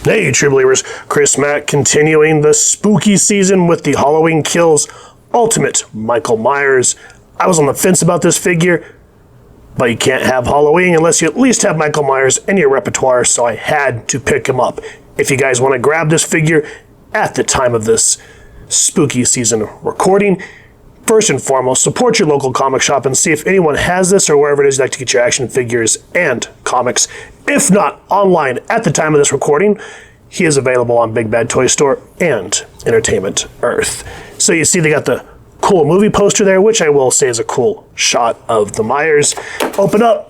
Hey, true believers, Chris Mack continuing the spooky season with the Halloween Kills Ultimate Michael Myers. I was on the fence about this figure, but you can't have Halloween unless you at least have Michael Myers in your repertoire, so I had to pick him up. If you guys want to grab this figure at the time of this spooky season recording, first and foremost, support your local comic shop and see if anyone has this or wherever it is you'd like to get your action figures and comics. If not, online at the time of this recording, he is available on Big Bad Toy Store and Entertainment Earth. So you see they got the cool movie poster there, which I will say is a cool shot of the Myers. Open up,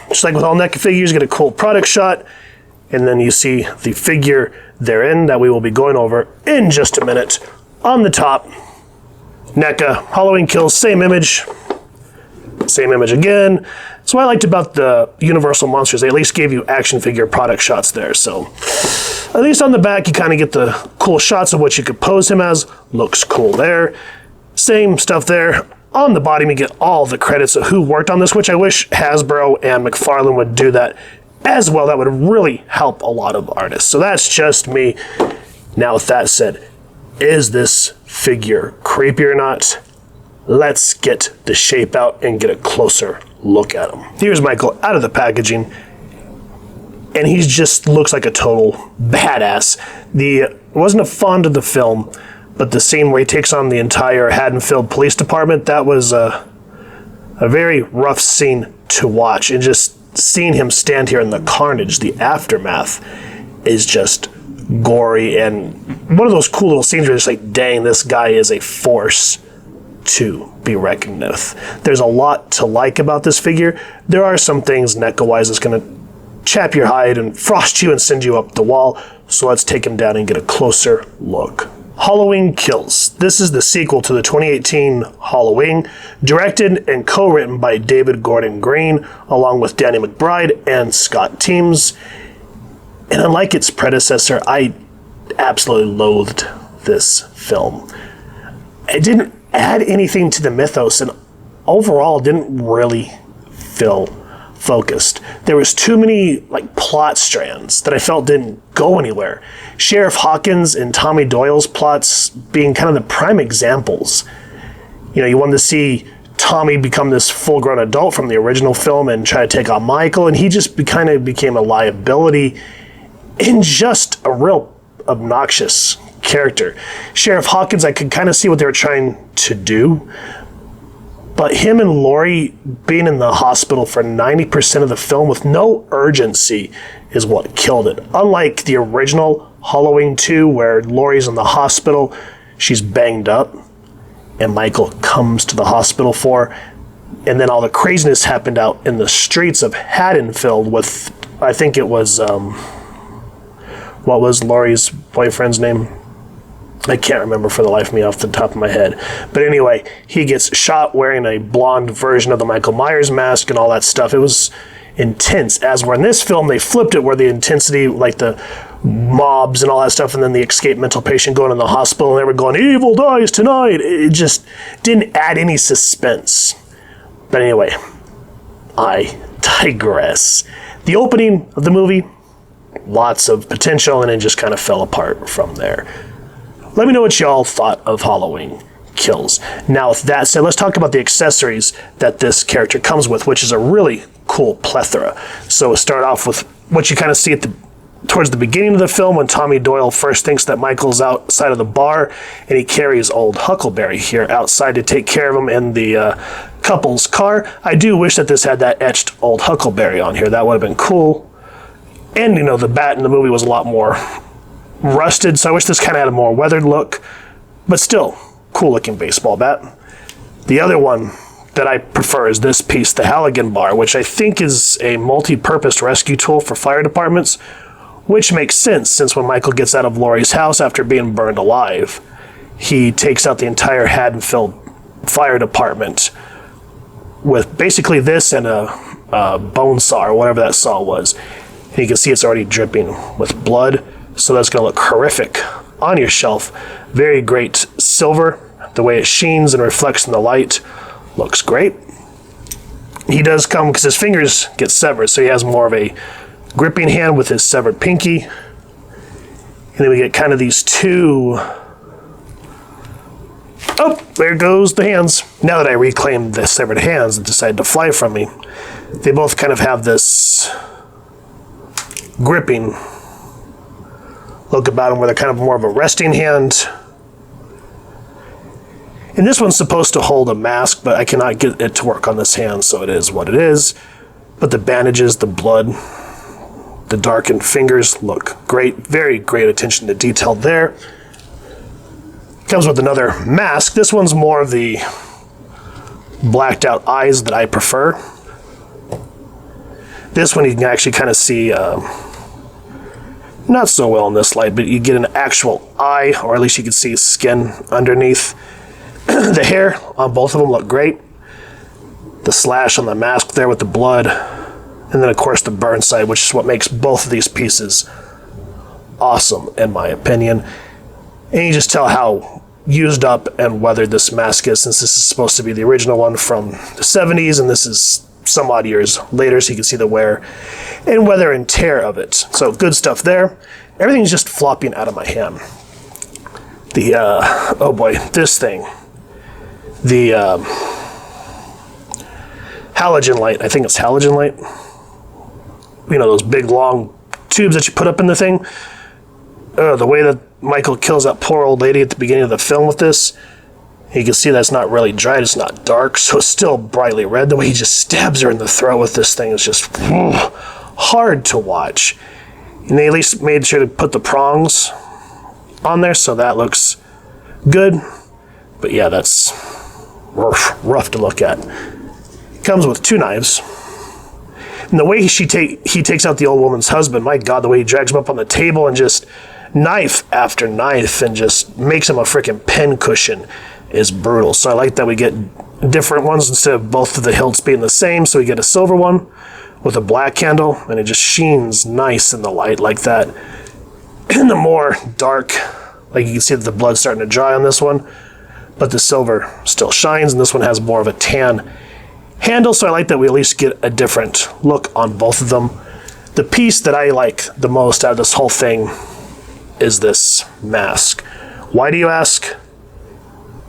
just like with all NECA figures, get a cool product shot, and then you see the figure therein that we will be going over in just a minute. On the top, NECA, Halloween Kills, same image again. So what I liked about the Universal Monsters, they at least gave you action figure product shots there. So at least on the back, you kind of get the cool shots of what you could pose him as. Looks cool there. Same stuff there. On the bottom, you get all the credits of who worked on this, which I wish Hasbro and McFarlane would do that as well. That would really help a lot of artists. So that's just me. Now with that said, is this figure creepy or not? Let's get the shape out and get a closer look at him. Here's Michael out of the packaging, and he just looks like a total badass. Wasn't a fond of the film, but the scene where he takes on the entire Haddonfield Police Department, that was a very rough scene to watch. And just seeing him stand here in the carnage, the aftermath, is just gory, and one of those cool little scenes where it's like, dang, this guy is a force to be reckoned with. There's a lot to like about this figure. There are some things NECA-wise that's going to chap your hide and frost you and send you up the wall, so let's take him down and get a closer look. Halloween Kills. This is the sequel to the 2018 Halloween, directed and co-written by David Gordon Green, along with Danny McBride and Scott Teems. And unlike its predecessor, I absolutely loathed this film. It didn't add anything to the mythos, and overall didn't really feel focused. There was too many plot strands that I felt didn't go anywhere. Sheriff Hawkins and Tommy Doyle's plots being kind of the prime examples. You know, you wanted to see Tommy become this full-grown adult from the original film and try to take on Michael, and he just kind of became a liability and just a real obnoxious character. Sheriff Hawkins, I could kind of see what they were trying to do, but him and Laurie being in the hospital for 90% of the film with no urgency is what killed it. Unlike the original Halloween 2, where Laurie's in the hospital, she's banged up, and Michael comes to the hospital for her, and then all the craziness happened out in the streets of Haddonfield with, I think it was, what was Laurie's boyfriend's name? I can't remember for the life of me off the top of my head. But anyway, he gets shot wearing a blonde version of the Michael Myers mask and all that stuff. It was intense. As where in this film, they flipped it where the intensity, like the mobs and all that stuff, and then the escaped mental patient going in the hospital, and they were going, evil dies tonight. It just didn't add any suspense. But anyway, I digress. The opening of the movie, lots of potential, and it just kind of fell apart from there. Let me know what y'all thought of Halloween Kills. Now, with that said, let's talk about the accessories that this character comes with, which is a really cool plethora. So we'll start off with what you kind of see towards the beginning of the film when Tommy Doyle first thinks that Michael's outside of the bar, and he carries old Huckleberry here outside to take care of him in the couple's car. I do wish that this had that etched old Huckleberry on here. That would have been cool. And, you know, the bat in the movie was a lot more rusted, so I wish this kind of had a more weathered look, but still, cool looking baseball bat. The other one that I prefer is this piece, the Halligan bar, which I think is a multi-purpose rescue tool for fire departments, which makes sense since when Michael gets out of Laurie's house after being burned alive, he takes out the entire Haddonfield fire department with basically this and a bone saw or whatever that saw was. And you can see it's already dripping with blood. So that's going to look horrific on your shelf. Very great silver. The way it sheens and reflects in the light looks great. He does come because his fingers get severed, so he has more of a gripping hand with his severed pinky. then we get kind of these two... Oh, there goes the hands. Now that I reclaimed the severed hands and decided to fly from me, they both kind of have this gripping look about them where they're kind of more of a resting hand. And this one's supposed to hold a mask, but I cannot get it to work on this hand, so it is what it is. But the bandages, the blood, the darkened fingers look great. Very great attention to detail there. Comes with another mask. This one's more of the blacked out eyes that I prefer. This one you can actually kind of see, not so well in this light, but you get an actual eye, or at least you can see skin underneath. The hair on both of them look great. The slash on the mask there with the blood, and then of course the burn side, which is what makes both of these pieces awesome in my opinion. And you just tell how used up and weathered this mask is, since this is supposed to be the original one from the 70s, and this is some odd years later, so you can see the wear and weather and tear of it. So good stuff there. Everything's just flopping out of my hand. The, oh boy, this thing. The halogen light, I think it's halogen light. You know, those big long tubes that you put up in the thing. The way that Michael kills that poor old lady at the beginning of the film with this, you can see that's not really dried, it's not dark, so it's still brightly red. The way he just stabs her in the throat with this thing is just hard to watch. And they at least made sure to put the prongs on there, so that looks good. But yeah, that's rough to look at. It comes with two knives. And the way he takes out the old woman's husband, my God, the way he drags him up on the table and just knife after knife and just makes him a freaking pen cushion is brutal. So I like that we get different ones instead of both of the hilts being the same. So we get a silver one with a black handle, and it just sheens nice in the light like that. And the more dark, like you can see that the blood's starting to dry on this one, but the silver still shines, and this one has more of a tan handle. So I like that we at least get a different look on both of them. The piece that I like the most out of this whole thing is this mask. Why do you ask?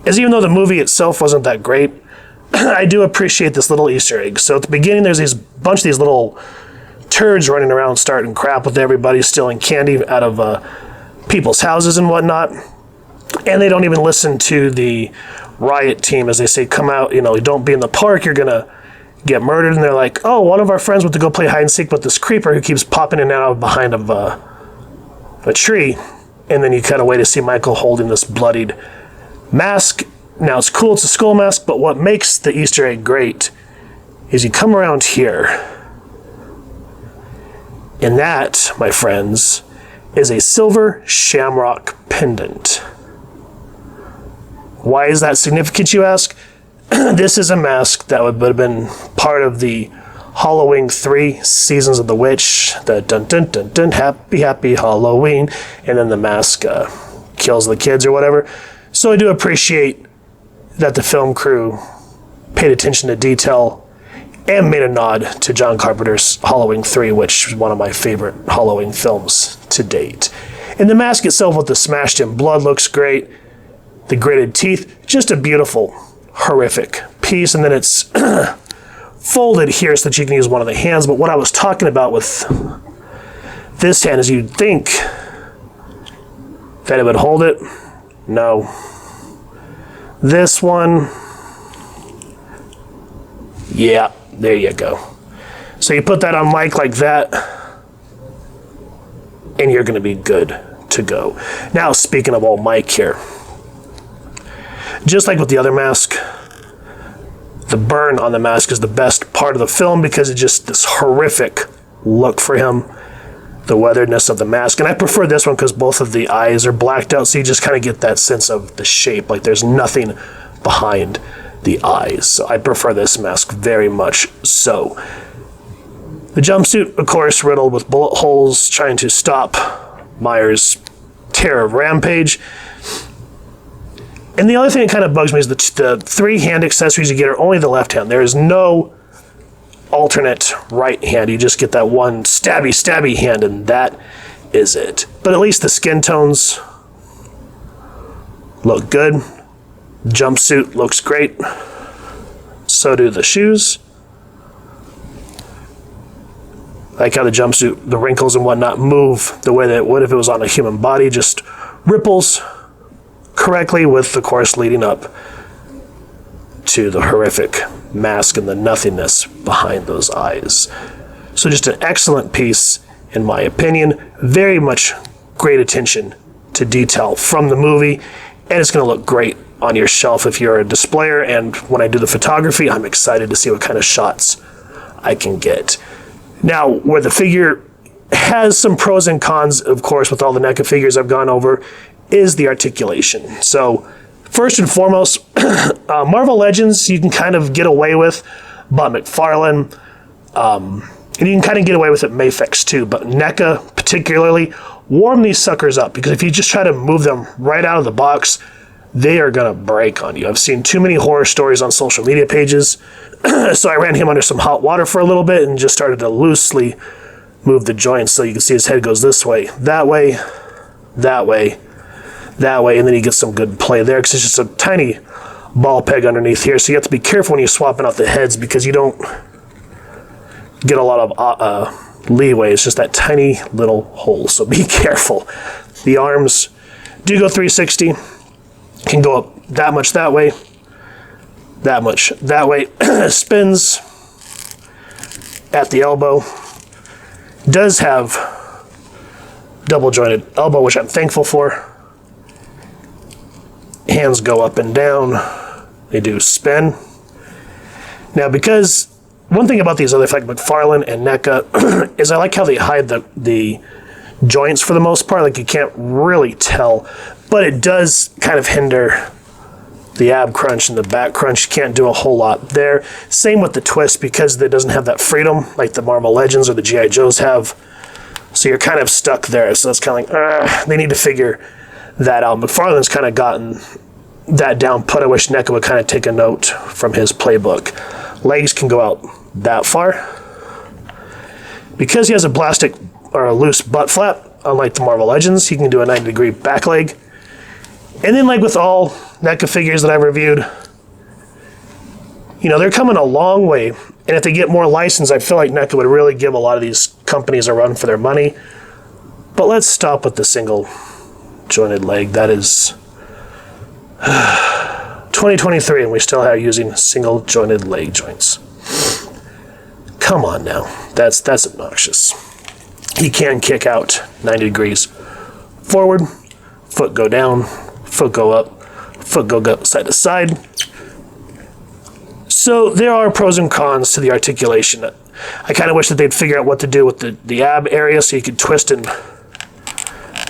As even though the movie itself wasn't that great, I do appreciate this little Easter egg. So at the beginning, there's these bunch of these little turds running around starting crap with everybody, stealing candy out of people's houses and whatnot. And they don't even listen to the riot team as they say, come out, you know, don't be in the park, you're gonna get murdered. And they're like, oh, one of our friends went to go play hide and seek with this creeper who keeps popping in and out behind a tree. And then you kind of wait to see Michael holding this bloodied mask. Now it's cool, it's a skull mask, but what makes the Easter egg great is you come around here, and that, my friends, is a silver shamrock pendant. Why is that significant, you ask? This is a mask that would have been part of the Halloween 3 Seasons of the Witch, the dun dun dun dun happy happy Halloween, and then the mask kills the kids or whatever. So I do appreciate that the film crew paid attention to detail and made a nod to John Carpenter's Halloween 3, which is one of my favorite Halloween films to date. And the mask itself with the smashed in blood looks great. The gritted teeth, just a beautiful, horrific piece. And then it's folded here so that you can use one of the hands. But what I was talking about with this hand is you'd think that it would hold it. No. This one, yeah, there you go. So you put that on Mike like that, and you're going to be good to go. Now, speaking of old Mike here, just like with the other mask, the burn on the mask is the best part of the film because it's just this horrific look for him, the weatheredness of the mask. And I prefer this one because both of the eyes are blacked out, so you just kind of get that sense of the shape, like there's nothing behind the eyes. So I prefer this mask very much so. The jumpsuit, of course, riddled with bullet holes, trying to stop Myers' terror rampage. And the other thing that kind of bugs me is the three hand accessories you get are only the left hand. There is no alternate right hand. You just get that one stabby hand, and that is it. But at least the skin tones look good. Jumpsuit looks great. So do the shoes. I like how the jumpsuit, the wrinkles and whatnot move the way that it would if it was on a human body. Just ripples correctly with the course leading up to the horrific mask and the nothingness behind those eyes. So just an excellent piece, in my opinion. Very much great attention to detail from the movie, and it's going to look great on your shelf if you're a displayer. And when I do the photography, I'm excited to see what kind of shots I can get. Now, where the figure has some pros and cons, of course, with all the NECA figures I've gone over, is the articulation. So first and foremost, Marvel Legends you can kind of get away with, but McFarlane, and you can kind of get away with it Mafex too, but NECA particularly, warm these suckers up, because if you just try to move them right out of the box, they are going to break on you. I've seen too many horror stories on social media pages, so I ran him under some hot water for a little bit and just started to loosely move the joints so you can see his head goes this way, that way, that way, that way, and then you get some good play there because it's just a tiny ball peg underneath here, so you have to be careful when you're swapping out the heads because you don't get a lot of leeway. It's just that tiny little hole, so be careful. The arms do go 360, can go up that much that way, that much that way. Spins at the elbow. Does have double jointed elbow, which I'm thankful for. Hands go up and down. They do spin. Now, because one thing about these other, like McFarlane and NECA, is I like how they hide the joints for the most part. Like you can't really tell, but it does kind of hinder the ab crunch and the back crunch. You can't do a whole lot there. Same with the twist because it doesn't have that freedom like the Marvel Legends or the G.I. Joes have. So you're kind of stuck there. So it's kind of like, they need to figure that out. McFarlane's kind of gotten that down put. I wish NECA would kind of take a note from his playbook. Legs can go out that far. Because he has a plastic or a loose butt flap, unlike the Marvel Legends, he can do a 90-degree back leg. And then like with all NECA figures that I've reviewed, you know, they're coming a long way. And if they get more license, I feel like NECA would really give a lot of these companies a run for their money. But let's stop with the single jointed leg. That is 2023 and we still are using single jointed leg joints. Come on now. That's obnoxious. He can kick out 90 degrees forward, foot go down, foot go up, foot go side to side. So there are pros and cons to the articulation. I kind of wish that they'd figure out what to do with the ab area so you could twist and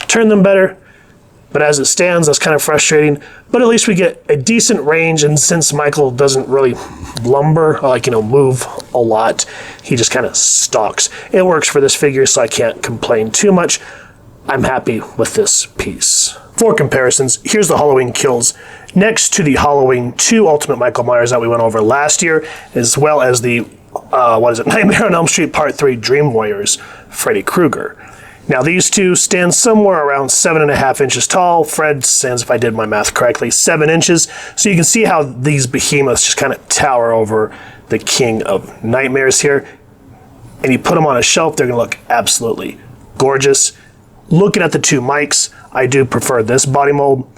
turn them better. But as it stands, that's kind of frustrating. But at least we get a decent range, and since Michael doesn't really lumber, like, move a lot, he just kind of stalks. It works for this figure, so I can't complain too much. I'm happy with this piece. For comparisons, here's the Halloween Kills next to the Halloween 2 Ultimate Michael Myers that we went over last year, as well as the, Nightmare on Elm Street Part 3 Dream Warriors Freddy Krueger. Now these two stand somewhere around 7.5 inches tall. Fred stands, if I did my math correctly, 7 inches. So you can see how these behemoths just kind of tower over the king of nightmares here. And you put them on a shelf, they're going to look absolutely gorgeous. Looking at the two mics, I do prefer this body mold.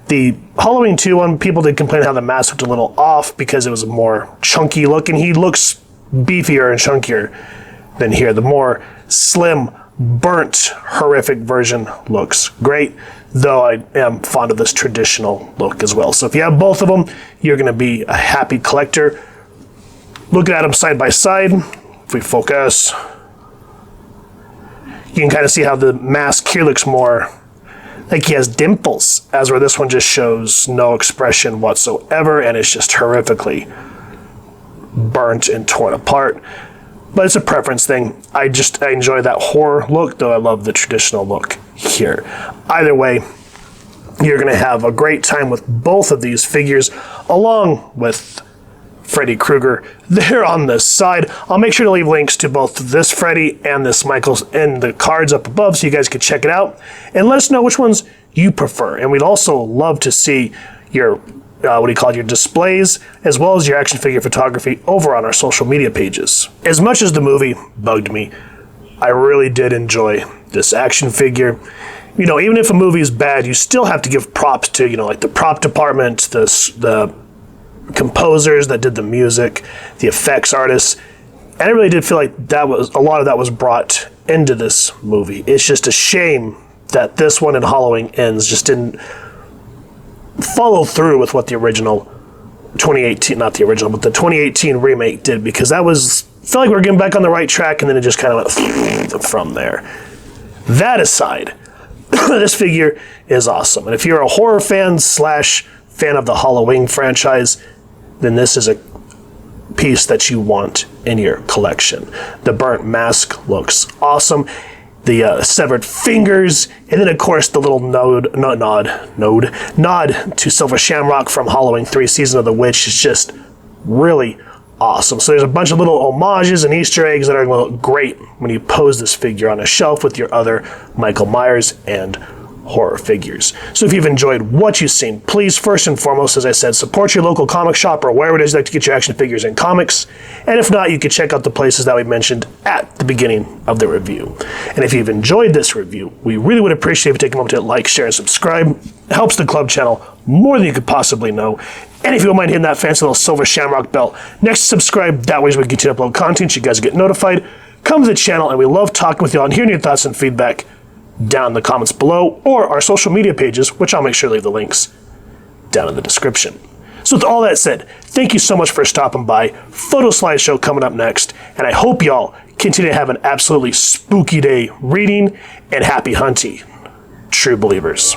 The Halloween 2 one, people did complain how the mask looked a little off because it was a more chunky look, and he looks beefier and chunkier than here. The more slim, burnt, horrific version looks great, though I am fond of this traditional look as well. So if you have both of them, you're going to be a happy collector. Looking at them side by side, if we focus, you can kind of see how the mask here looks more like he has dimples, as where this one just shows no expression whatsoever, and it's just horrifically burnt and torn apart. But it's a preference thing. I enjoy that horror look, though I love the traditional look here. Either way, you're going to have a great time with both of these figures, along with Freddy Krueger there on the side. I'll make sure to leave links to both this Freddy and this Michael's in the cards up above so you guys can check it out. And let us know which ones you prefer. And we'd also love to see your your displays, as well as your action figure photography over on our social media pages. As much as the movie bugged me, I really did enjoy this action figure. You know, even if a movie is bad, you still have to give props to, like the prop department, the composers that did the music, the effects artists. And I really did feel like a lot of that was brought into this movie. It's just a shame that this one in Halloween Ends just didn't follow through with what the original 2018, not the original, but the 2018 remake did, because that felt like we were getting back on the right track, and then it just kind of went from there. That aside, this figure is awesome. And if you're a horror fan / fan of the Halloween franchise, then this is a piece that you want in your collection. The burnt mask looks awesome. The severed fingers, and then of course the little nod to Silver Shamrock from Halloween 3 Season of the Witch is just really awesome. So there's a bunch of little homages and Easter eggs that are going to look great when you pose this figure on a shelf with your other Michael Myers and horror figures. So if you've enjoyed what you've seen, please first and foremost, as I said, support your local comic shop or wherever it is you like to get your action figures and comics. And if not, you can check out the places that we mentioned at the beginning of the review. And if you've enjoyed this review, we really would appreciate if you take a moment to like, share, and subscribe. It helps the club channel more than you could possibly know. And if you don't mind hitting that fancy little Silver Shamrock bell next to subscribe, that way as we continue to upload content, you guys get notified. Come to the channel, and we love talking with you all and hearing your thoughts and feedback down in the comments below, or our social media pages, which I'll make sure to leave the links down in the description. So with all that said, thank you so much for stopping by. Photo slideshow coming up next, and I hope y'all continue to have an absolutely spooky day reading, and happy hunting, true believers.